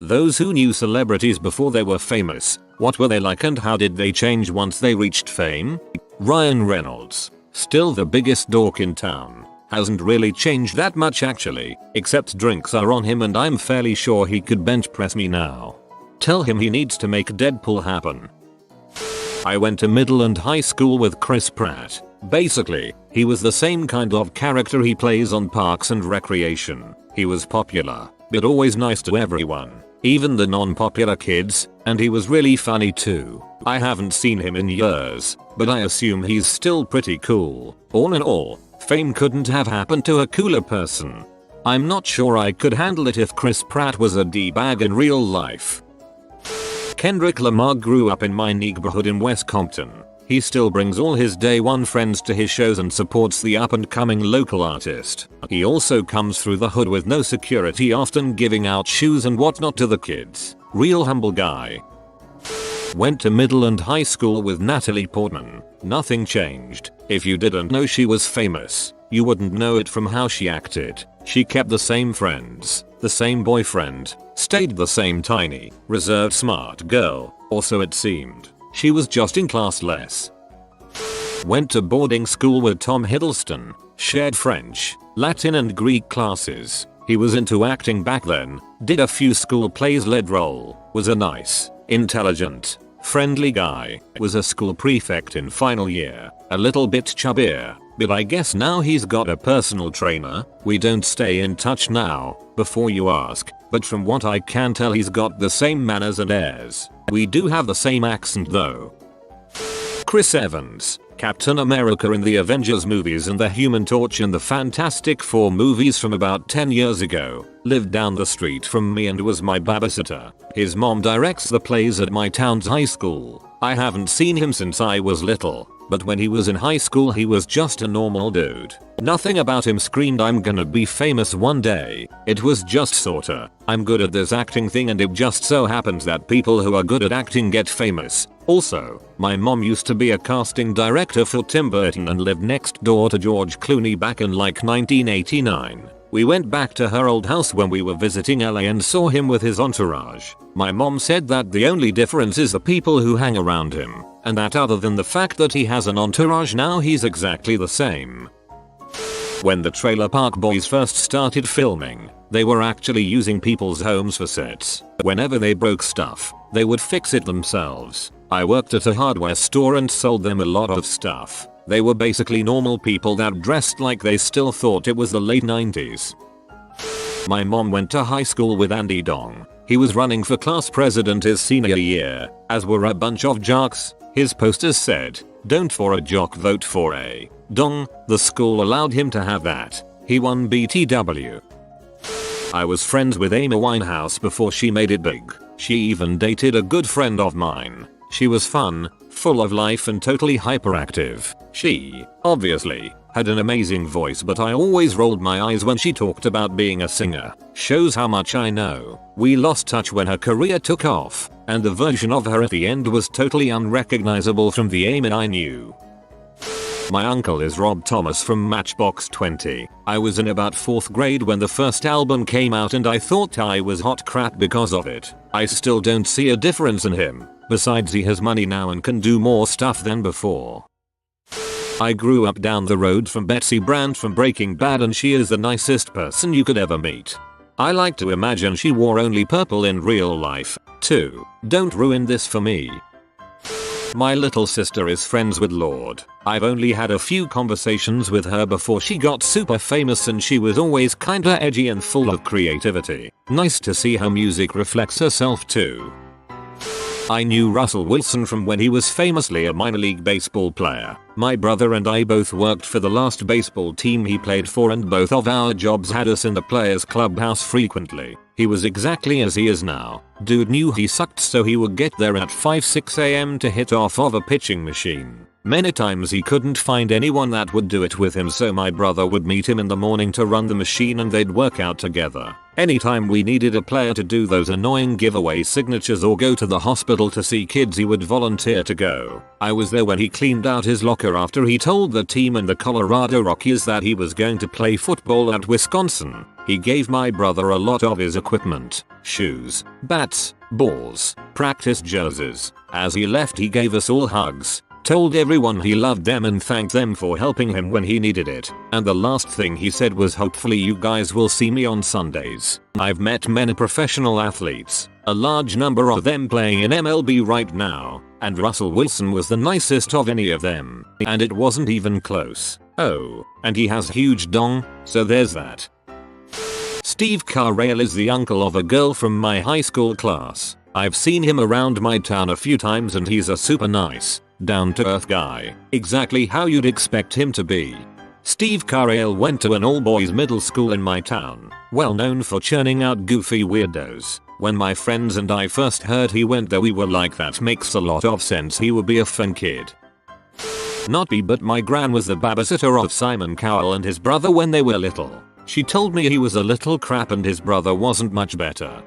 Those who knew celebrities before they were famous, what were they like and how did they change once they reached fame? Ryan Reynolds, still the biggest dork in town. Hasn't really changed that much actually, except drinks are on him and I'm fairly sure he could bench press me now. Tell him he needs to make Deadpool happen. I went to middle and high school with Chris Pratt. Basically, he was the same kind of character he plays on Parks and Recreation. He was popular, but always nice to everyone, even the non-popular kids, and he was really funny too. I haven't seen him in years, but I assume he's still pretty cool. All in all, fame couldn't have happened to a cooler person. I'm not sure I could handle it if Chris Pratt was a D-bag in real life. Kendrick Lamar grew up in my neighborhood in West Compton. He still brings all his day one friends to his shows and supports the up and coming local artist. He also comes through the hood with no security, often giving out shoes and whatnot to the kids. Real humble guy. Went to middle and high school with Natalie Portman. Nothing changed. If you didn't know she was famous, you wouldn't know it from how she acted. She kept the same friends, the same boyfriend, stayed the same tiny, reserved smart girl, or so it seemed. She was just in class less. Went to boarding school with Tom Hiddleston, shared French, Latin and Greek classes. He was into acting back then, did a few school plays, lead role, was a nice, intelligent, friendly guy, was a school prefect in final year, a little bit chubbier, but I guess now he's got a personal trainer. We don't stay in touch now, before you ask, but from what I can tell he's got the same manners and airs. We do have the same accent though. Chris Evans, Captain America in the Avengers movies and the Human Torch in the Fantastic Four movies from about 10 years ago, lived down the street from me and was my babysitter. His mom directs the plays at my town's high school. I haven't seen him since I was little, but when he was in high school he was just a normal dude. Nothing about him screamed I'm gonna be famous one day. It was just sorta, I'm good at this acting thing and it just so happens that people who are good at acting get famous. Also, my mom used to be a casting director for Tim Burton and lived next door to George Clooney back in like 1989. We went back to her old house when we were visiting LA and saw him with his entourage. My mom said that the only difference is the people who hang around him, and that other than the fact that he has an entourage now he's exactly the same. When the Trailer Park Boys first started filming, they were actually using people's homes for sets. Whenever they broke stuff, they would fix it themselves. I worked at a hardware store and sold them a lot of stuff. They were basically normal people that dressed like they still thought it was the late 90s. My mom went to high school with Andy Dong. He was running for class president his senior year, as were a bunch of jocks. His posters said, "Don't for a jock, vote for a Dong." The school allowed him to have that. He won BTW. I was friends with Amy Winehouse before she made it big. She even dated a good friend of mine. She was fun, full of life and totally hyperactive. She, obviously, had an amazing voice, but I always rolled my eyes when she talked about being a singer. Shows how much I know. We lost touch when her career took off, and the version of her at the end was totally unrecognizable from the Amy I knew. My uncle is Rob Thomas from Matchbox 20. I was in about 4th grade when the first album came out and I thought I was hot crap because of it. I still don't see a difference in him. Besides, he has money now and can do more stuff than before. I grew up down the road from Betsy Brandt from Breaking Bad and she is the nicest person you could ever meet. I like to imagine she wore only purple in real life, too. Don't ruin this for me. My little sister is friends with Lorde. I've only had a few conversations with her before she got super famous and she was always kinda edgy and full of creativity. Nice to see her music reflects herself too. I knew Russell Wilson from when he was famously a minor league baseball player. My brother and I both worked for the last baseball team he played for and both of our jobs had us in the players clubhouse frequently. He was exactly as he is now. Dude knew he sucked so he would get there at 5-6 AM to hit off of a pitching machine. Many times he couldn't find anyone that would do it with him, so my brother would meet him in the morning to run the machine and they'd work out together. Anytime we needed a player to do those annoying giveaway signatures or go to the hospital to see kids, he would volunteer to go. I was there when he cleaned out his locker after he told the team in the Colorado Rockies that he was going to play football at Wisconsin. He gave my brother a lot of his equipment, shoes, bats, balls, practice jerseys. As he left he gave us all hugs, told everyone he loved them and thanked them for helping him when he needed it. And the last thing he said was, hopefully you guys will see me on Sundays. I've met many professional athletes, a large number of them playing in MLB right now, and Russell Wilson was the nicest of any of them. And it wasn't even close. Oh, and he has huge dong, so there's that. Steve Carell is the uncle of a girl from my high school class. I've seen him around my town a few times and he's a super nice, down-to-earth guy. Exactly how you'd expect him to be. Steve Carell went to an all-boys middle school in my town, well known for churning out goofy weirdos. When my friends and I first heard he went there we were like, that makes a lot of sense, he would be a fun kid. Not me, but my gran was the babysitter of Simon Cowell and his brother when they were little. She told me he was a little crap and his brother wasn't much better.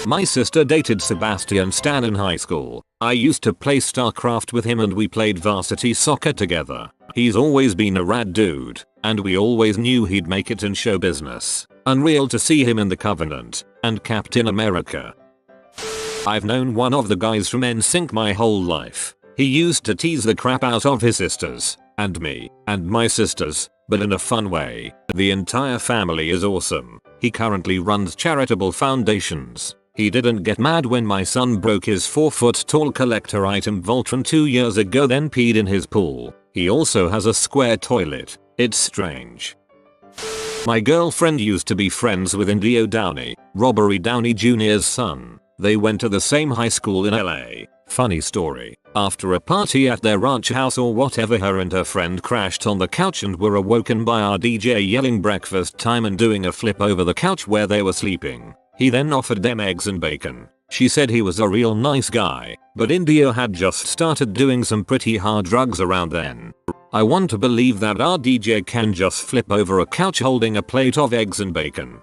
My sister dated Sebastian Stan in high school. I used to play StarCraft with him and we played varsity soccer together. He's always been a rad dude, and we always knew he'd make it in show business. Unreal to see him in The Covenant and Captain America. I've known one of the guys from NSYNC my whole life. He used to tease the crap out of his sisters, and me, and my sisters, but in a fun way. The entire family is awesome. He currently runs charitable foundations. He didn't get mad when my son broke his 4-foot-tall collector item Voltron 2 years ago then peed in his pool. He also has a square toilet. It's strange. My girlfriend used to be friends with Indio Downey, Robert Downey Jr.'s son. They went to the same high school in LA. Funny story. After a party at their ranch house or whatever, her and her friend crashed on the couch and were awoken by our DJ yelling breakfast time and doing a flip over the couch where they were sleeping. He then offered them eggs and bacon. She said he was a real nice guy, but Indio had just started doing some pretty hard drugs around then. I want to believe that our DJ can just flip over a couch holding a plate of eggs and bacon.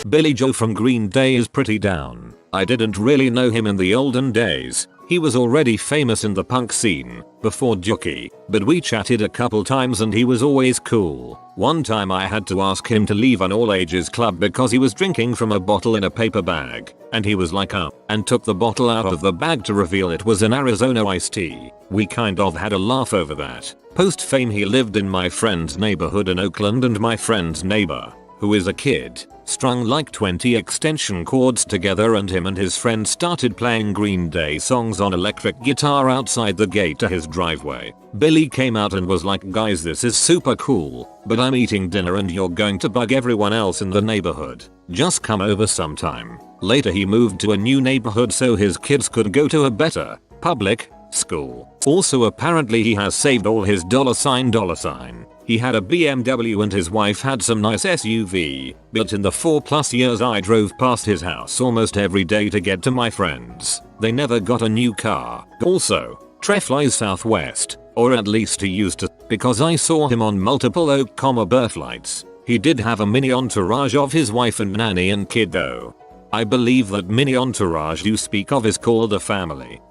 Billy Joe from Green Day is pretty down. I didn't really know him in the olden days. He was already famous in the punk scene, before Jockey, but we chatted a couple times and he was always cool. One time I had to ask him to leave an all-ages club because he was drinking from a bottle in a paper bag, and he was like and took the bottle out of the bag to reveal it was an Arizona iced tea. We kind of had a laugh over that. Post-fame he lived in my friend's neighborhood in Oakland and my friend's neighbor, who is a kid, strung like 20 extension cords together and him and his friend started playing Green Day songs on electric guitar outside the gate to his driveway. Billy came out and was like, guys, this is super cool, but I'm eating dinner and you're going to bug everyone else in the neighborhood. Just come over sometime. Later he moved to a new neighborhood so his kids could go to a better, public, school. Also apparently he has saved all his $. He had a BMW and his wife had some nice SUV, but in the 4+ years I drove past his house almost every day to get to my friends. They never got a new car. Also, Trey flies southwest, or at least he used to, because I saw him on multiple Oak, birth flights. He did have a mini entourage of his wife and nanny and kid though. I believe that mini entourage you speak of is called a family.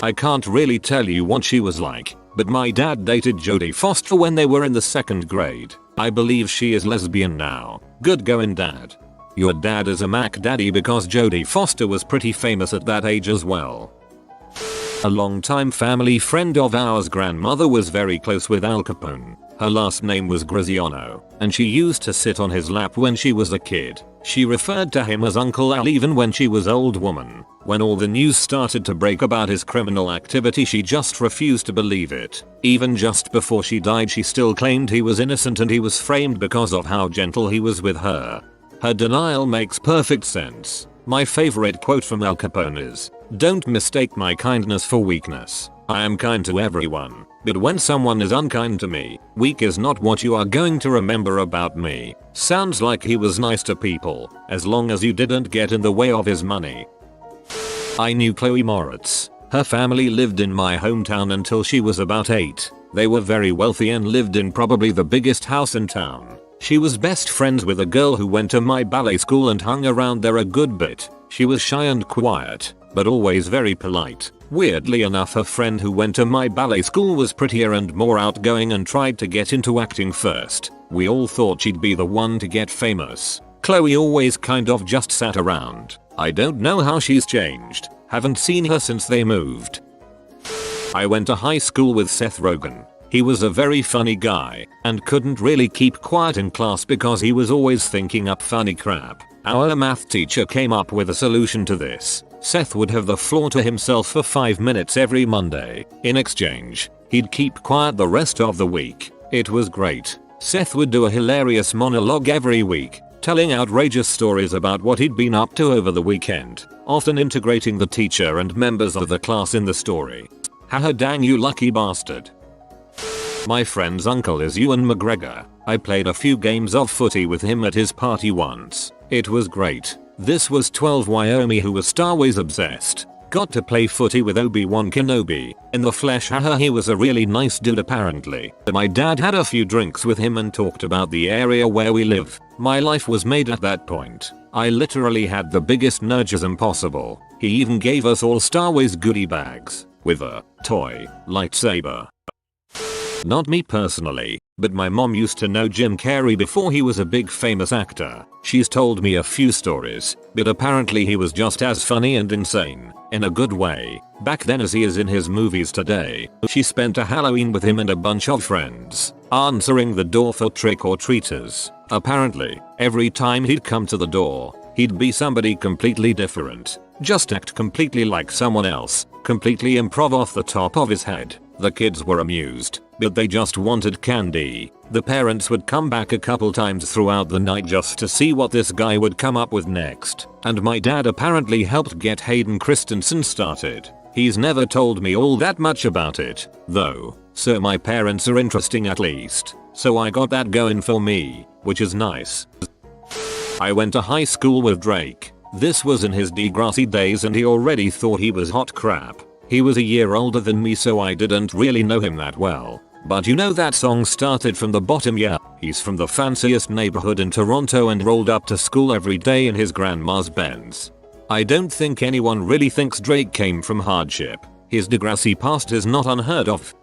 I can't really tell you what she was like, but my dad dated Jodie Foster when they were in the 2nd grade. I believe she is lesbian now. Good going, Dad. Your dad is a Mac Daddy because Jodie Foster was pretty famous at that age as well. A longtime family friend of ours' grandmother was very close with Al Capone. Her last name was Graziano, and she used to sit on his lap when she was a kid. She referred to him as Uncle Al even when she was old woman. When all the news started to break about his criminal activity, she just refused to believe it. Even just before she died, she still claimed he was innocent and he was framed because of how gentle he was with her. Her denial makes perfect sense. My favorite quote from Al Capone is, "Don't mistake my kindness for weakness. I am kind to everyone, but when someone is unkind to me, weak is not what you are going to remember about me." Sounds like he was nice to people, as long as you didn't get in the way of his money. I knew Chloe Moritz. Her family lived in my hometown until she was about 8. They were very wealthy and lived in probably the biggest house in town. She was best friends with a girl who went to my ballet school and hung around there a good bit. She was shy and quiet, but always very polite. Weirdly enough, her friend who went to my ballet school was prettier and more outgoing and tried to get into acting first. We all thought she'd be the one to get famous. Chloe always kind of just sat around. I don't know how she's changed. Haven't seen her since they moved. I went to high school with Seth Rogen. He was a very funny guy and couldn't really keep quiet in class because he was always thinking up funny crap. Our math teacher came up with a solution to this. Seth would have the floor to himself for 5 minutes every Monday. In exchange, he'd keep quiet the rest of the week. It was great. Seth would do a hilarious monologue every week, telling outrageous stories about what he'd been up to over the weekend, often integrating the teacher and members of the class in the story. Haha, dang you lucky bastard. My friend's uncle is Ewan McGregor. I played a few games of footy with him at his party once. It was great. This was 12 Wyoming who was Star Wars obsessed. Got to play footy with Obi-Wan Kenobi. In the flesh, haha, he was a really nice dude apparently. My dad had a few drinks with him and talked about the area where we live. My life was made at that point. I literally had the biggest nerdism possible. He even gave us all Star Wars goodie bags with a toy lightsaber. Not me personally, but my mom used to know Jim Carrey before he was a big famous actor. She's told me a few stories, but apparently he was just as funny and insane, in a good way, back then as he is in his movies today. She spent a Halloween with him and a bunch of friends, answering the door for trick-or-treaters. Apparently, every time he'd come to the door, he'd be somebody completely different. Just act completely like someone else, completely improv off the top of his head. The kids were amused, but they just wanted candy. The parents would come back a couple times throughout the night just to see what this guy would come up with next. And my dad apparently helped get Hayden Christensen started. He's never told me all that much about it, though, so my parents are interesting at least. So I got that going for me, which is nice. I went to high school with Drake. This was in his Degrassi days and he already thought he was hot crap. He was a year older than me, so I didn't really know him that well. But you know that song started from the bottom, yeah. He's from the fanciest neighborhood in Toronto and rolled up to school every day in his grandma's Benz. I don't think anyone really thinks Drake came from hardship. His Degrassi past is not unheard of.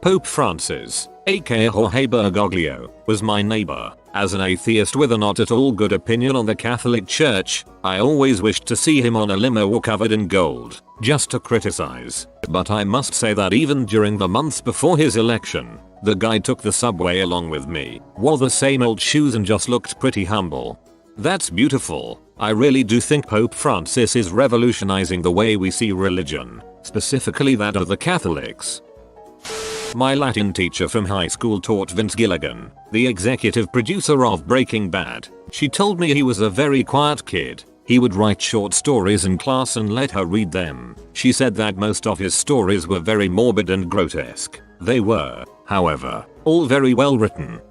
Pope Francis, aka Jorge Bergoglio, was my neighbor. As an atheist with a not at all good opinion on the Catholic Church, I always wished to see him on a limo or covered in gold, just to criticize. But I must say that even during the months before his election, the guy took the subway along with me, wore the same old shoes and just looked pretty humble. That's beautiful. I really do think Pope Francis is revolutionizing the way we see religion, specifically that of the Catholics. My Latin teacher from high school taught Vince Gilligan, the executive producer of Breaking Bad. She told me he was a very quiet kid. He would write short stories in class and let her read them. She said that most of his stories were very morbid and grotesque. They were, however, all very well written.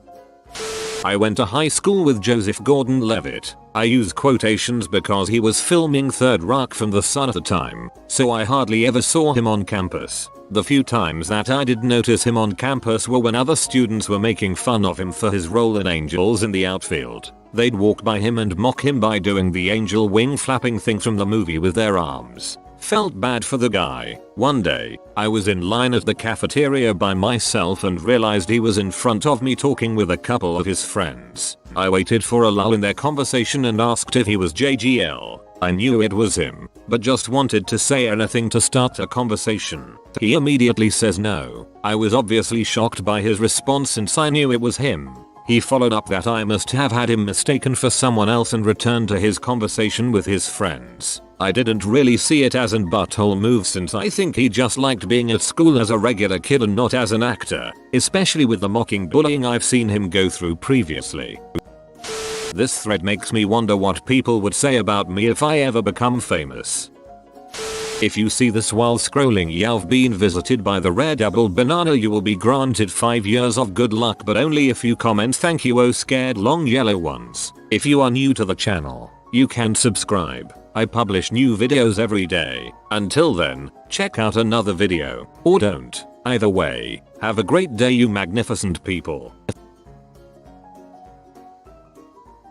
I went to high school with Joseph Gordon-Levitt. I use quotations because he was filming Third Rock from the Sun at the time, so I hardly ever saw him on campus. The few times that I did notice him on campus were when other students were making fun of him for his role in Angels in the Outfield. They'd walk by him and mock him by doing the angel wing flapping thing from the movie with their arms. Felt bad for the guy. One day, I was in line at the cafeteria by myself and realized he was in front of me talking with a couple of his friends. I waited for a lull in their conversation and asked if he was JGL. I knew it was him, but just wanted to say anything to start a conversation. He immediately says no. I was obviously shocked by his response since I knew it was him. He followed up that I must have had him mistaken for someone else and returned to his conversation with his friends. I didn't really see it as an butthole move since I think he just liked being at school as a regular kid and not as an actor, especially with the mocking bullying I've seen him go through previously. This thread makes me wonder what people would say about me if I ever become famous. If you see this while scrolling, you've been visited by the rare double banana, you will be granted 5 years of good luck, but only if you comment thank you oh scared long yellow ones. If you are new to the channel, you can subscribe. I publish new videos every day. Until then, check out another video, or don't. Either way, have a great day you magnificent people.